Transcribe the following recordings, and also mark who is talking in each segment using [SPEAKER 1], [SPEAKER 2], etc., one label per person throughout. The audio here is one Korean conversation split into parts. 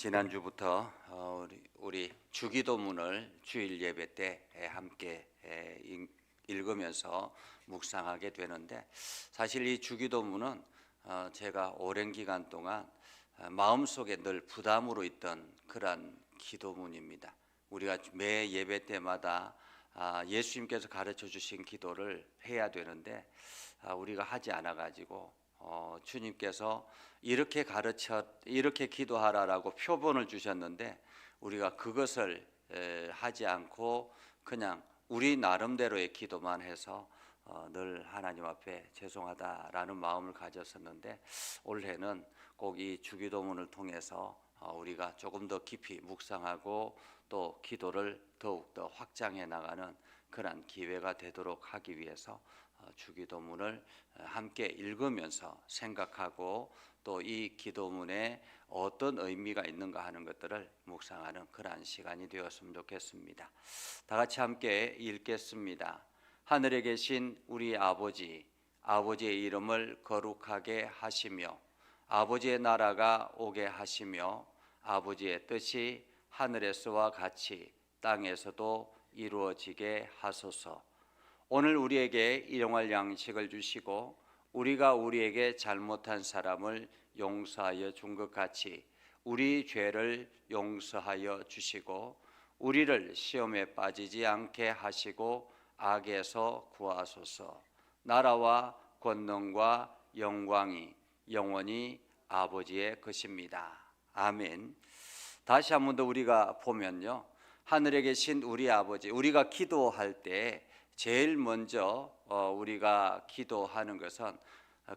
[SPEAKER 1] 지난주부터 우리 주기도문을 주일 예배 때 함께 읽으면서 묵상하게 되는데, 사실 이 주기도문은 제가 오랜 기간 동안 마음속에 늘 부담으로 있던 그러한 기도문입니다. 우리가 매 예배 때마다 예수님께서 가르쳐 주신 기도를 해야 되는데 우리가 하지 않아 가지고 주님께서 이렇게 기도하라라고 표본을 주셨는데 우리가 그것을 하지 않고 그냥 우리 나름대로의 기도만 해서 늘 하나님 앞에 죄송하다라는 마음을 가졌었는데, 올해는 꼭 이 주기도문을 통해서 우리가 조금 더 깊이 묵상하고 또 기도를 더욱더 확장해 나가는 그런 기회가 되도록 하기 위해서 주기도문을 함께 읽으면서 생각하고 또 이 기도문에 어떤 의미가 있는가 하는 것들을 묵상하는 그러한 시간이 되었으면 좋겠습니다. 다 같이 함께 읽겠습니다. 하늘에 계신 우리 아버지, 아버지의 이름을 거룩하게 하시며 아버지의 나라가 오게 하시며 아버지의 뜻이 하늘에서와 같이 땅에서도 이루어지게 하소서. 오늘 우리에게 일용할 양식을 주시고 우리가 우리에게 잘못한 사람을 용서하여 준 것 같이 우리 죄를 용서하여 주시고 우리를 시험에 빠지지 않게 하시고 악에서 구하소서. 나라와 권능과 영광이 영원히 아버지의 것입니다. 아멘. 다시 한 번 더 우리가 보면요, 하늘에 계신 우리 아버지, 우리가 기도할 때 제일 먼저 우리가 기도하는 것은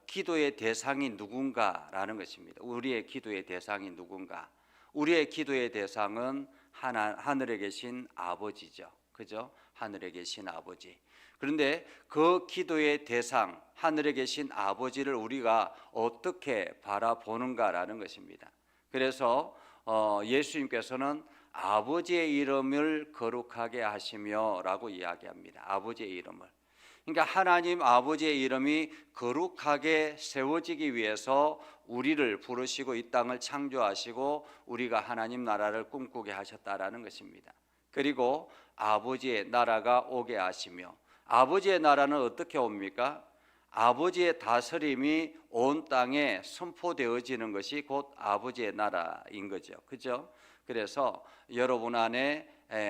[SPEAKER 1] 기도의 대상이 누군가라는 것입니다. 우리의 기도의 대상이 누군가? 우리의 기도의 대상은 하늘에 계신 아버지죠. 그죠? 하늘에 계신 아버지. 그런데 그 기도의 대상, 하늘에 계신 아버지를 우리가 어떻게 바라보는가라는 것입니다. 그래서 예수님께서는 아버지의 이름을 거룩하게 하시며 라고 이야기합니다. 아버지의 이름을. 그러니까 하나님 아버지의 이름이 거룩하게 세워지기 위해서 우리를 부르시고 이 땅을 창조하시고 우리가 하나님 나라를 꿈꾸게 하셨다라는 것입니다. 그리고 아버지의 나라가 오게 하시며, 아버지의 나라는 어떻게 옵니까? 아버지의 다스림이 온 땅에 선포되어지는 것이 곧 아버지의 나라인 거죠. 그죠? 그래서 여러분 안에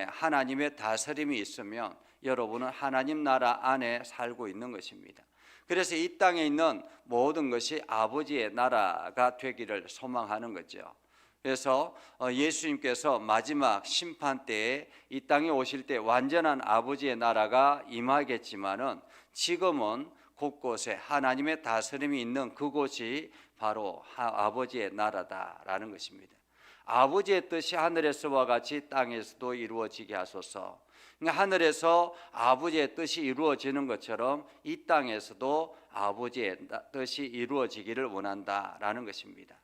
[SPEAKER 1] 하나님의 다스림이 있으면 여러분은 하나님 나라 안에 살고 있는 것입니다. 그래서 이 땅에 있는 모든 것이 아버지의 나라가 되기를 소망하는 거죠. 그래서 예수님께서 마지막 심판 때에 이 땅에 오실 때 완전한 아버지의 나라가 임하겠지만은 지금은 곳곳에 하나님의 다스림이 있는 그곳이 바로 아버지의 나라다라는 것입니다. 아버지의 뜻이 하늘에서와 같이 땅에서도 이루어지게 하소서. 그러니까 하늘에서 아버지의 뜻이 이루어지는 것처럼 이 땅에서도 아버지의 뜻이 이루어지기를 원한다라는 것입니다.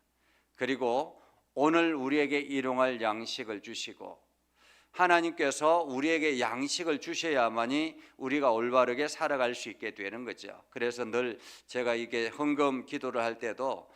[SPEAKER 1] 그리고 오늘 우리에게 일용할 양식을 주시고, 하나님께서 우리에게 양식을 주셔야만이 우리가 올바르게 살아갈 수 있게 되는 거죠. 그래서 늘 제가 이게 헌금 기도를 할 때도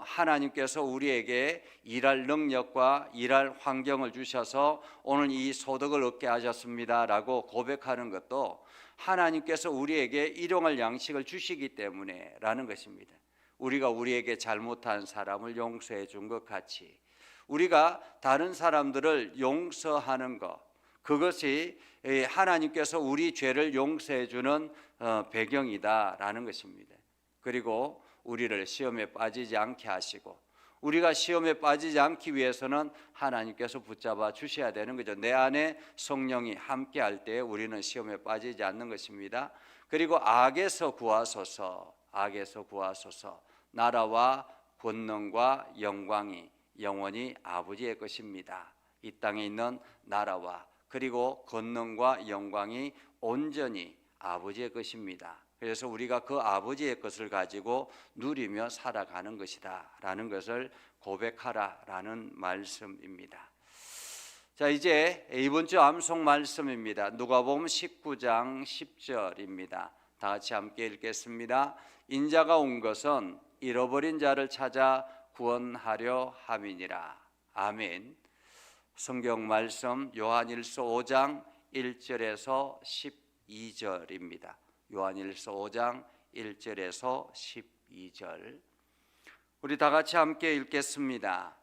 [SPEAKER 1] 하나님께서 우리에게 일할 능력과 일할 환경을 주셔서 오늘 이 소득을 얻게 하셨습니다라고 고백하는 것도 하나님께서 우리에게 일용할 양식을 주시기 때문에라는 것입니다. 우리가 우리에게 잘못한 사람을 용서해 준 것 같이 우리가 다른 사람들을 용서하는 것, 그것이 하나님께서 우리 죄를 용서해 주는 배경이다라는 것입니다. 그리고 우리를 시험에 빠지지 않게 하시고, 우리가 시험에 빠지지 않기 위해서는 하나님께서 붙잡아 주셔야 되는 거죠. 내 안에 성령이 함께 할 때 우리는 시험에 빠지지 않는 것입니다. 그리고 악에서 구하소서, 악에서 구하소서. 나라와 권능과 영광이 영원히 아버지의 것입니다. 이 땅에 있는 나라와 그리고 권능과 영광이 온전히 아버지의 것입니다. 그래서 우리가 그 아버지의 것을 가지고 누리며 살아가는 것이다 라는 것을 고백하라라는 말씀입니다. 자, 이제 이번 주 암송 말씀입니다. 누가복음 19장 10절입니다. 다 같이 함께 읽겠습니다. 인자가 온 것은 잃어버린 자를 찾아 구원하려 함이니라. 아멘. 성경 말씀 요한일서 5장 1절에서 12절입니다. 요한일서 5장 1절에서 12절. 우리 다 같이 함께 읽겠습니다.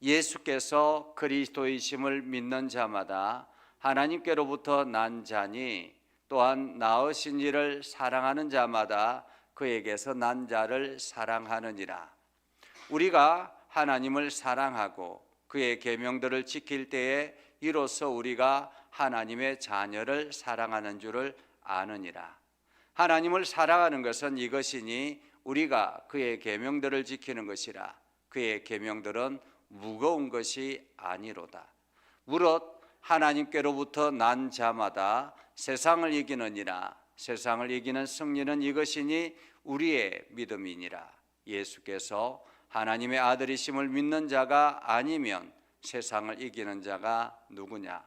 [SPEAKER 1] 예수께서 그리스도이심을 믿는 자마다 하나님께로부터 난 자니 또한 낳으신 이를 사랑하는 자마다 그에게서 난 자를 사랑하느니라. 우리가 하나님을 사랑하고 그의 계명들을 지킬 때에 이로써 우리가 하나님의 자녀를 사랑하는 줄을 아느니라. 하나님을 사랑하는 것은 이것이니 우리가 그의 계명들을 지키는 것이라. 그의 계명들은 무거운 것이 아니로다. 무릇 하나님께로부터 난 자마다 세상을 이기느니라. 세상을 이기는 승리는 이것이니 우리의 믿음이니라. 예수께서 하나님의 아들이심을 믿는 자가 아니면 세상을 이기는 자가 누구냐?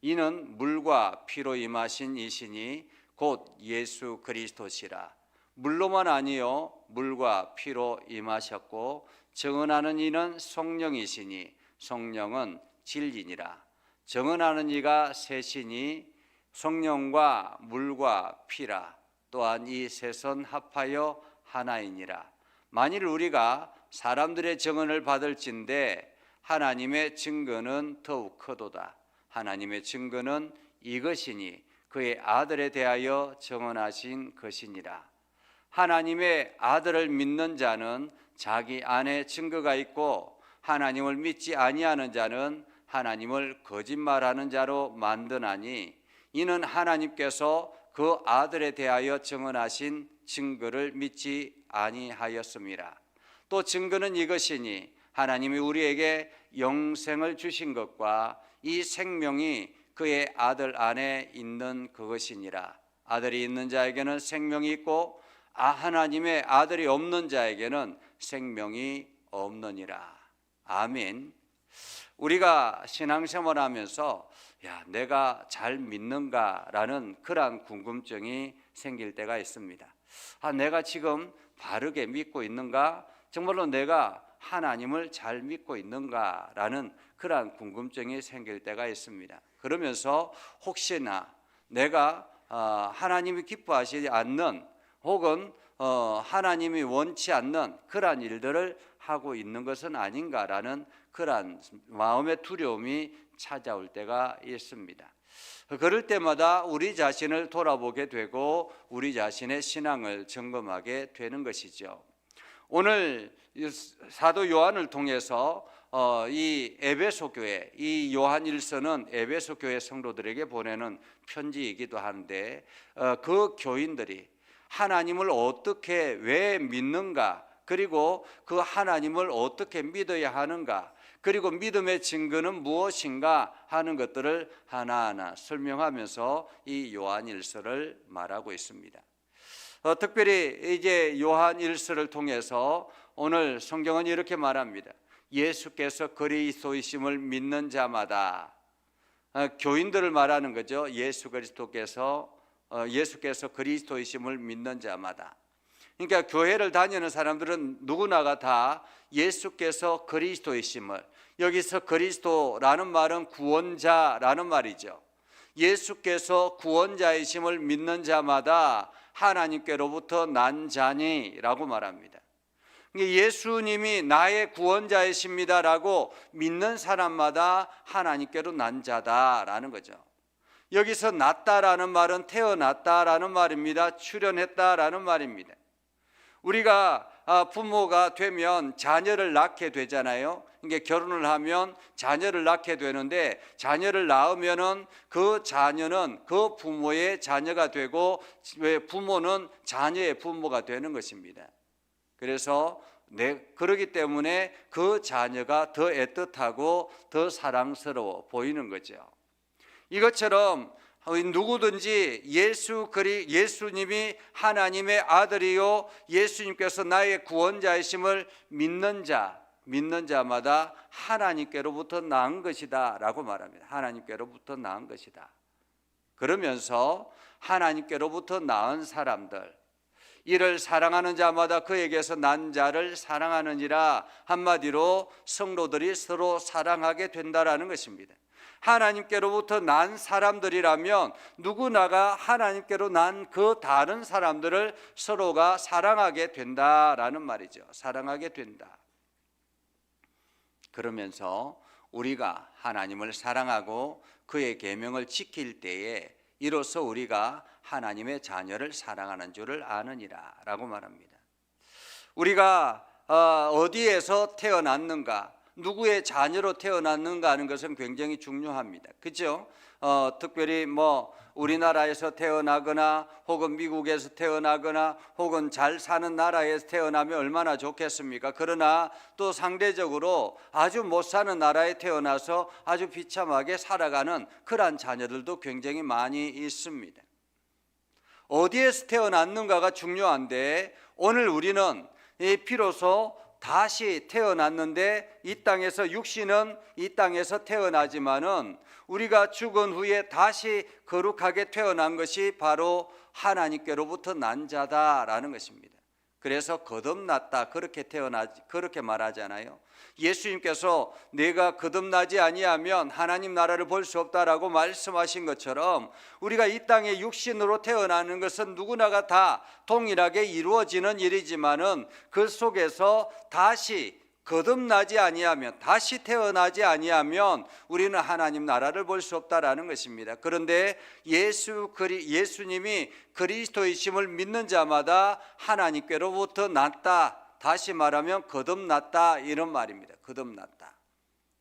[SPEAKER 1] 이는 물과 피로 임하신 이시니 곧 예수 그리스도시라. 물로만 아니요 물과 피로 임하셨고 증언하는 이는 성령이시니 성령은 진리니라. 증언하는 이가 셋이니 성령과 물과 피라. 또한 이 셋은 합하여 하나이니라. 만일 우리가 사람들의 증언을 받을진대 하나님의 증거는 더욱 크도다. 하나님의 증거는 이것이니 그의 아들에 대하여 증언하신 것이니라. 하나님의 아들을 믿는 자는 자기 안에 증거가 있고 하나님을 믿지 아니하는 자는 하나님을 거짓말하는 자로 만드나니 이는 하나님께서 그 아들에 대하여 증언하신 증거를 믿지 아니하였음이라. 또 증거는 이것이니 하나님이 우리에게 영생을 주신 것과 이 생명이 그의 아들 안에 있는 그것이니라. 아들이 있는 자에게는 생명이 있고 하나님의 아들이 없는 자에게는 생명이 없느니라. 아멘. 우리가 신앙생활하면서 내가 잘 믿는가라는 그러한 궁금증이 생길 때가 있습니다. 내가 지금 바르게 믿고 있는가? 정말로 내가 하나님을 잘 믿고 있는가라는 그러한 궁금증이 생길 때가 있습니다. 그러면서 혹시나 내가 하나님이 기뻐하시지 않는 혹은 하나님이 원치 않는 그러한 일들을 하고 있는 것은 아닌가라는 그러한 마음의 두려움이 찾아올 때가 있습니다. 그럴 때마다 우리 자신을 돌아보게 되고 우리 자신의 신앙을 점검하게 되는 것이죠. 오늘 사도 요한을 통해서 이 에베소 교회, 이 요한 1서는 에베소 교회 성도들에게 보내는 편지이기도 한데 그 교인들이 하나님을 어떻게 왜 믿는가, 그리고 그 하나님을 어떻게 믿어야 하는가, 그리고 믿음의 증거는 무엇인가 하는 것들을 하나하나 설명하면서 이 요한 1서를 말하고 있습니다. 특별히 이제 요한 1서를 통해서 오늘 성경은 이렇게 말합니다. 예수께서 그리스도이심을 믿는 자마다, 교인들을 말하는 거죠. 예수께서 그리스도이심을 믿는 자마다. 그러니까 교회를 다니는 사람들은 누구나가 다 예수께서 그리스도이심을, 여기서 그리스도라는 말은 구원자라는 말이죠. 예수께서 구원자이심을 믿는 자마다 하나님께로부터 난 자니라고 말합니다. 예수님이 나의 구원자이십니다라고 믿는 사람마다 하나님께로 난 자다라는 거죠. 여기서 낳다라는 말은 태어났다라는 말입니다. 출현했다라는 말입니다. 우리가 부모가 되면 자녀를 낳게 되잖아요. 이게 결혼을 하면 자녀를 낳게 되는데, 자녀를 낳으면은 그 자녀는 그 부모의 자녀가 되고 부모는 자녀의 부모가 되는 것입니다. 그래서 그렇기 때문에 그 자녀가 더 애틋하고 더 사랑스러워 보이는 거죠. 이것처럼 누구든지 예수님이 하나님의 아들이요 예수님께서 나의 구원자이심을 믿는 자마다 하나님께로부터 나은 것이다 라고 말합니다. 하나님께로부터 나은 것이다. 그러면서 하나님께로부터 나은 사람들, 이를 사랑하는 자마다 그에게서 난 자를 사랑하느니라. 한마디로 성도들이 서로 사랑하게 된다라는 것입니다. 하나님께로부터 난 사람들이라면 누구나가 하나님께로 난 그 다른 사람들을 서로가 사랑하게 된다라는 말이죠. 사랑하게 된다. 그러면서 우리가 하나님을 사랑하고 그의 계명을 지킬 때에 이로써 우리가 하나님의 자녀를 사랑하는 줄을 아느니라 라고 말합니다. 우리가 어디에서 태어났는가, 누구의 자녀로 태어났는가 하는 것은 굉장히 중요합니다. 그렇죠? 특별히 우리나라에서 태어나거나 혹은 미국에서 태어나거나 혹은 잘 사는 나라에서 태어나면 얼마나 좋겠습니까? 그러나 또 상대적으로 아주 못 사는 나라에 태어나서 아주 비참하게 살아가는 그러한 자녀들도 굉장히 많이 있습니다. 어디에서 태어났는가가 중요한데, 오늘 우리는 비로소 다시 태어났는데 이 땅에서 육신은 이 땅에서 태어나지만은 우리가 죽은 후에 다시 거룩하게 태어난 것이 바로 하나님께로부터 난 자다라는 것입니다. 그래서 거듭났다 그렇게 말하잖아요. 예수님께서 내가 거듭나지 아니하면 하나님 나라를 볼 수 없다라고 말씀하신 것처럼 우리가 이 땅에 육신으로 태어나는 것은 누구나가 다 동일하게 이루어지는 일이지만은 그 속에서 다시 거듭나지 아니하면, 다시 태어나지 아니하면 우리는 하나님 나라를 볼 수 없다라는 것입니다. 그런데 예수님이 그리스도이심을 믿는 자마다 하나님께로부터 났다, 다시 말하면 거듭났다, 이런 말입니다. 거듭났다.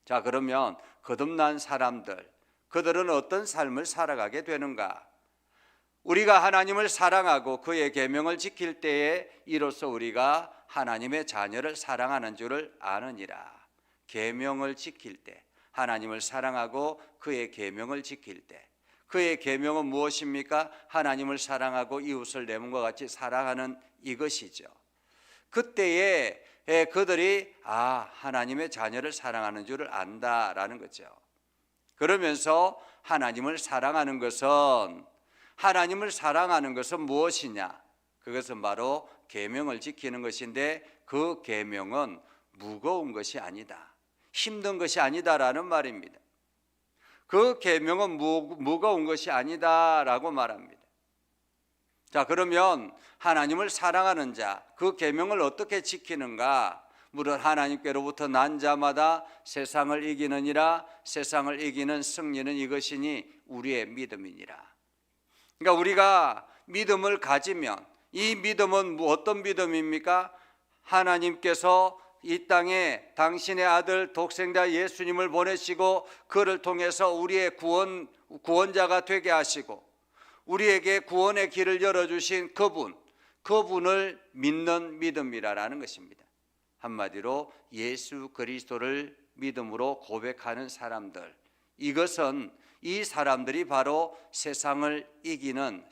[SPEAKER 1] 자, 그러면 거듭난 사람들, 그들은 어떤 삶을 살아가게 되는가? 우리가 하나님을 사랑하고 그의 계명을 지킬 때에 이로써 우리가 하나님의 자녀를 사랑하는 줄을 아느니라. 계명을 지킬 때, 하나님을 사랑하고 그의 계명을 지킬 때, 그의 계명은 무엇입니까? 하나님을 사랑하고 이웃을 내 몸과 같이 사랑하는 이것이죠. 그때에 그들이 하나님의 자녀를 사랑하는 줄을 안다라는 거죠. 그러면서 하나님을 사랑하는 것은 무엇이냐? 그것은 바로 계명을 지키는 것인데, 그 계명은 무거운 것이 아니다, 힘든 것이 아니다라는 말입니다. 그 계명은 무거운 것이 아니다라고 말합니다. 자, 그러면 하나님을 사랑하는 자, 그 계명을 어떻게 지키는가? 물론 하나님께로부터 난 자마다 세상을 이기느니라. 세상을 이기는 승리는 이것이니 우리의 믿음이니라. 그러니까 우리가 믿음을 가지면, 이 믿음은 어떤 믿음입니까? 하나님께서 이 땅에 당신의 아들 독생자 예수님을 보내시고 그를 통해서 우리의 구원자가 되게 하시고 우리에게 구원의 길을 열어주신 그분을 믿는 믿음이라는 것입니다. 한마디로 예수 그리스도를 믿음으로 고백하는 사람들, 이 사람들이 바로 세상을 이기는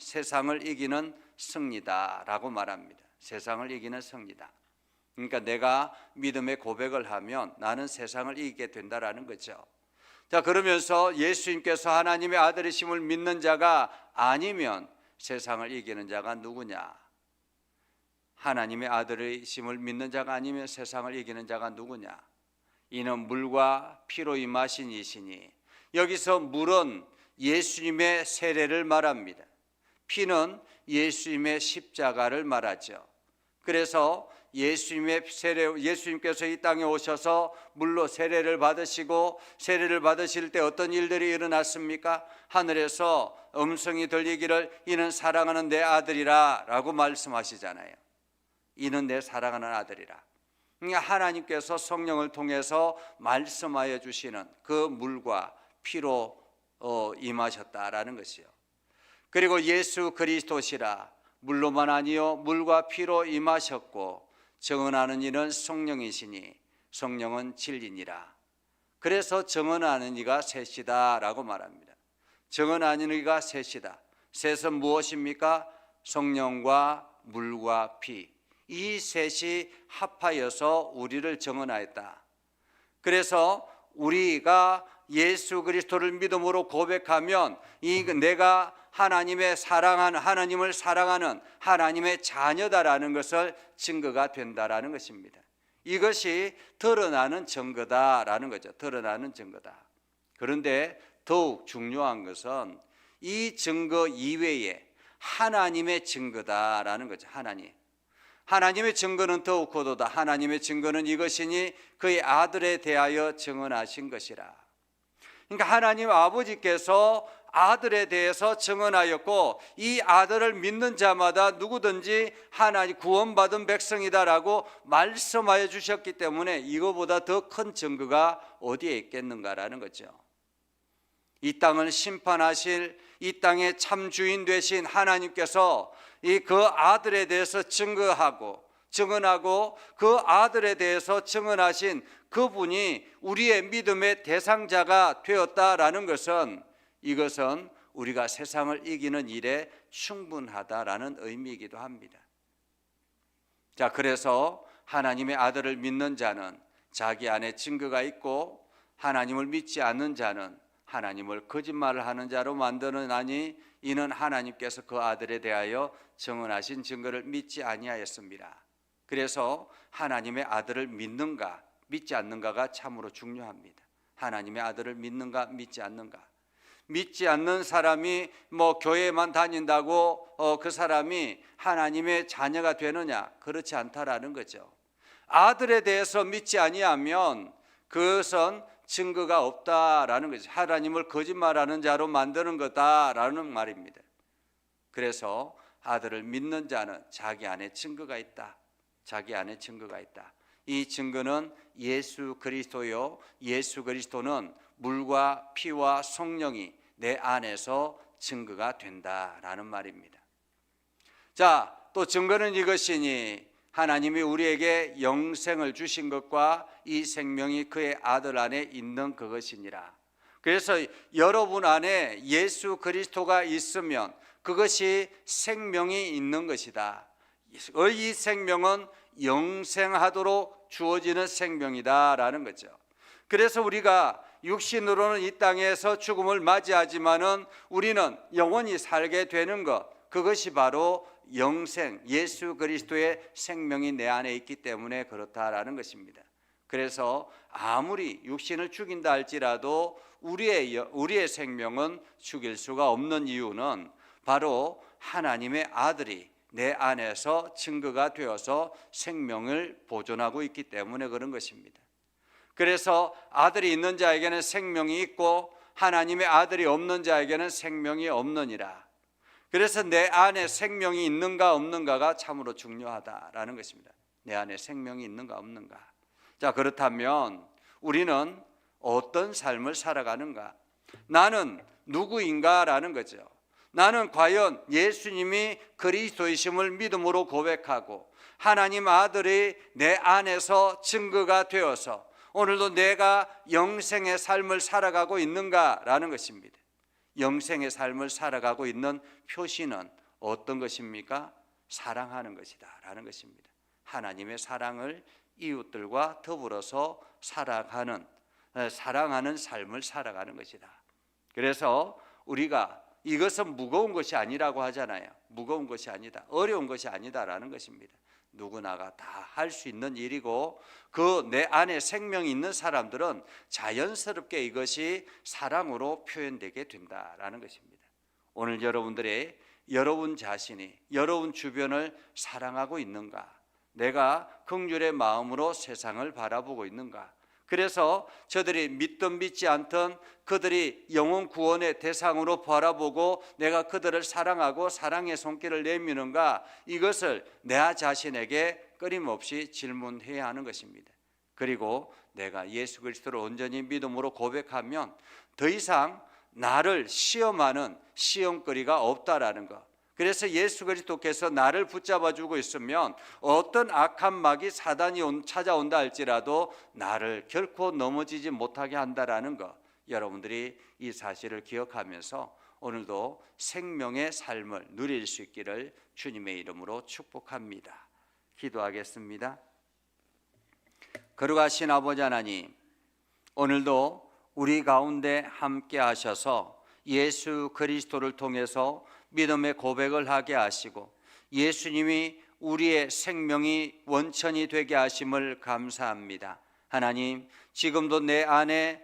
[SPEAKER 1] 승리다라고 말합니다. 세상을 이기는 승리다. 그러니까 내가 믿음의 고백을 하면 나는 세상을 이기게 된다라는 거죠. 자, 그러면서 예수님께서 하나님의 아들이심을 믿는 자가 아니면 세상을 이기는 자가 누구냐? 하나님의 아들이심을 믿는 자가 아니면 세상을 이기는 자가 누구냐? 이는 물과 피로 임하신 이시니, 여기서 물은 예수님의 세례를 말합니다. 피는 예수님의 십자가를 말하죠. 그래서 예수님께서 이 땅에 오셔서 물로 세례를 받으시고, 세례를 받으실 때 어떤 일들이 일어났습니까? 하늘에서 음성이 들리기를 이는 사랑하는 내 아들이라 라고 말씀하시잖아요. 이는 내 사랑하는 아들이라. 하나님께서 성령을 통해서 말씀하여 주시는 그 물과 피로 임하셨다라는 것이요. 그리고 예수 그리스도시라, 물로만 아니요 물과 피로 임하셨고 증언하는 이는 성령이시니 성령은 진리니라. 그래서 증언하는 이가 셋이다 라고 말합니다. 증언하는 이가 셋이다. 셋은 무엇입니까? 성령과 물과 피, 이 셋이 합하여서 우리를 증언하였다. 그래서 우리가 예수 그리스도를 믿음으로 고백하면 내가 하나님의 하나님을 사랑하는 하나님의 자녀다라는 것을 증거가 된다라는 것입니다. 이것이 드러나는 증거다라는 거죠. 드러나는 증거다. 그런데 더욱 중요한 것은 이 증거 이외에 하나님의 증거다라는 거죠. 하나님의 증거는 더욱 고도다. 하나님의 증거는 이것이니 그의 아들에 대하여 증언하신 것이라. 그러니까 하나님 아버지께서 아들에 대해서 증언하였고, 이 아들을 믿는 자마다 누구든지 하나님 구원받은 백성이다라고 말씀하여 주셨기 때문에 이거보다 더 큰 증거가 어디에 있겠는가라는 거죠. 이 땅을 심판하실 이 땅의 참 주인 되신 하나님께서 그 아들에 대해서 증언하고 그 아들에 대해서 증언하신 그분이 우리의 믿음의 대상자가 되었다라는 것은, 이것은 우리가 세상을 이기는 일에 충분하다라는 의미이기도 합니다. 자, 그래서 하나님의 아들을 믿는 자는 자기 안에 증거가 있고, 하나님을 믿지 않는 자는 하나님을 거짓말을 하는 자로 만드느니 이는 하나님께서 그 아들에 대하여 증언하신 증거를 믿지 아니하였습니다. 그래서 하나님의 아들을 믿는가 믿지 않는가가 참으로 중요합니다. 하나님의 아들을 믿는가 믿지 않는가. 믿지 않는 사람이 교회만 다닌다고 그 사람이 하나님의 자녀가 되느냐? 그렇지 않다라는 거죠. 아들에 대해서 믿지 아니하면 그것은 증거가 없다라는 거죠. 하나님을 거짓말하는 자로 만드는 거다라는 말입니다. 그래서 아들을 믿는 자는 자기 안에 증거가 있다. 자기 안에 증거가 있다. 이 증거는 예수 그리스도요. 예수 그리스도는 물과 피와 성령이 내 안에서 증거가 된다라는 말입니다. 자, 또 증거는 이것이니 하나님이 우리에게 영생을 주신 것과 이 생명이 그의 아들 안에 있는 그것이니라. 그래서 여러분 안에 예수 그리스도가 있으면 그것이 생명이 있는 것이다. 이 생명은 영생하도록 주어지는 생명이다라는 거죠. 그래서 우리가 육신으로는 이 땅에서 죽음을 맞이하지만은 우리는 영원히 살게 되는 것, 그것이 바로 영생, 예수 그리스도의 생명이 내 안에 있기 때문에 그렇다라는 것입니다. 그래서 아무리 육신을 죽인다 할지라도 우리의 생명은 죽일 수가 없는 이유는 바로 하나님의 아들이 내 안에서 증거가 되어서 생명을 보존하고 있기 때문에 그런 것입니다. 그래서 아들이 있는 자에게는 생명이 있고 하나님의 아들이 없는 자에게는 생명이 없느니라. 그래서 내 안에 생명이 있는가 없는가가 참으로 중요하다라는 것입니다. 내 안에 생명이 있는가 없는가. 자, 그렇다면 우리는 어떤 삶을 살아가는가? 나는 누구인가라는 거죠. 나는 과연 예수님이 그리스도이심을 믿음으로 고백하고 하나님 아들이 내 안에서 증거가 되어서 오늘도 내가 영생의 삶을 살아가고 있는가라는 것입니다. 영생의 삶을 살아가고 있는 표시는 어떤 것입니까? 사랑하는 것이다 라는 것입니다. 하나님의 사랑을 이웃들과 더불어서 사랑하는 삶을 살아가는 것이다. 그래서 우리가 이것은 무거운 것이 아니라고 하잖아요. 무거운 것이 아니다, 어려운 것이 아니다라는 것입니다. 누구나가 다 할 수 있는 일이고 그 내 안에 생명이 있는 사람들은 자연스럽게 이것이 사랑으로 표현되게 된다라는 것입니다. 오늘 여러분 자신이 여러분 주변을 사랑하고 있는가? 내가 긍휼의 마음으로 세상을 바라보고 있는가? 그래서 저들이 믿든 믿지 않든 그들이 영혼 구원의 대상으로 바라보고 내가 그들을 사랑하고 사랑의 손길을 내미는가, 이것을 내 자신에게 끊임없이 질문해야 하는 것입니다. 그리고 내가 예수 그리스도를 온전히 믿음으로 고백하면 더 이상 나를 시험하는 시험거리가 없다라는 것. 그래서 예수 그리스도께서 나를 붙잡아 주고 있으면 어떤 악한 마귀 사단이 찾아온다 할지라도 나를 결코 넘어지지 못하게 한다라는 것, 여러분들이 이 사실을 기억하면서 오늘도 생명의 삶을 누릴 수 있기를 주님의 이름으로 축복합니다. 기도하겠습니다. 거룩하신 아버지 하나님, 오늘도 우리 가운데 함께 하셔서 예수 그리스도를 통해서 믿음의 고백을 하게 하시고 예수님이 우리의 생명이 원천이 되게 하심을 감사합니다. 하나님, 지금도 내 안에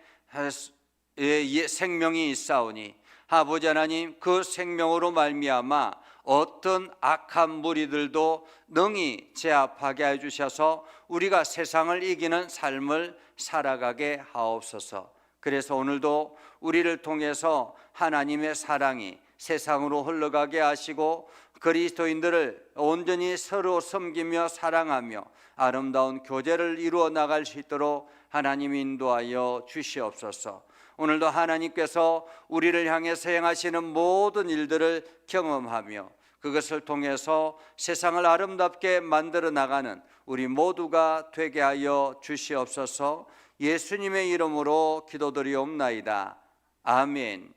[SPEAKER 1] 생명이 있사오니 아버지 하나님, 그 생명으로 말미암아 어떤 악한 무리들도 능히 제압하게 해주셔서 우리가 세상을 이기는 삶을 살아가게 하옵소서. 그래서 오늘도 우리를 통해서 하나님의 사랑이 세상으로 흘러가게 하시고 그리스도인들을 온전히 서로 섬기며 사랑하며 아름다운 교제를 이루어 나갈 수 있도록 하나님 인도하여 주시옵소서. 오늘도 하나님께서 우리를 향해서 행하시는 모든 일들을 경험하며 그것을 통해서 세상을 아름답게 만들어 나가는 우리 모두가 되게 하여 주시옵소서. 예수님의 이름으로 기도드리옵나이다. 아멘.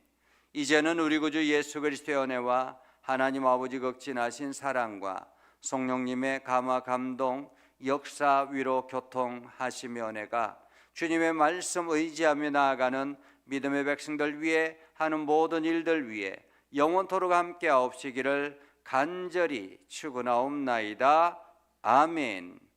[SPEAKER 1] 이제는 우리 구주 예수 그리스도의 은혜와 하나님 아버지 극진하신 사랑과 성령님의 감화 감동 역사 위로 교통하시며 은혜가 주님의 말씀 의지하며 나아가는 믿음의 백성들 위해 하는 모든 일들 위해 영원토록 함께 하옵시기를 간절히 축원하옵나이다. 아멘.